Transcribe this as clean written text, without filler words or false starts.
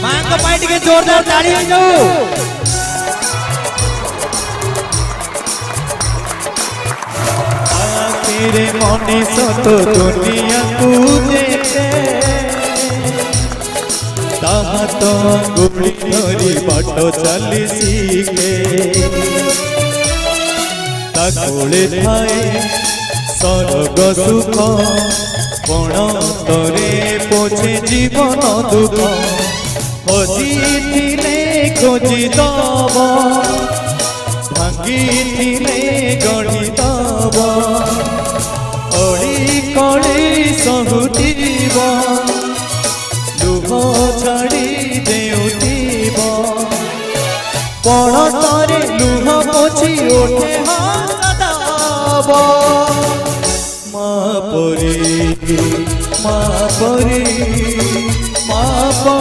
मां को पाई टिके जोरदार ताली हो जाओ। आखिरे मनीष तो दुनिया को देखे ताहा तो गुली धरी बाट चली सीखे ताकोले थाए स्वर्ग सुख कोण तरे पोछे जीवन दुख खोजिथिले खोजी दब भांगिथिले गढ़ी दब अड़ी कड़ी सहुथिब लुह छाड़ी देउथिब पणतरे लुह पोछि ओठे हाथ दब माँ परी माँ परी माँ परी।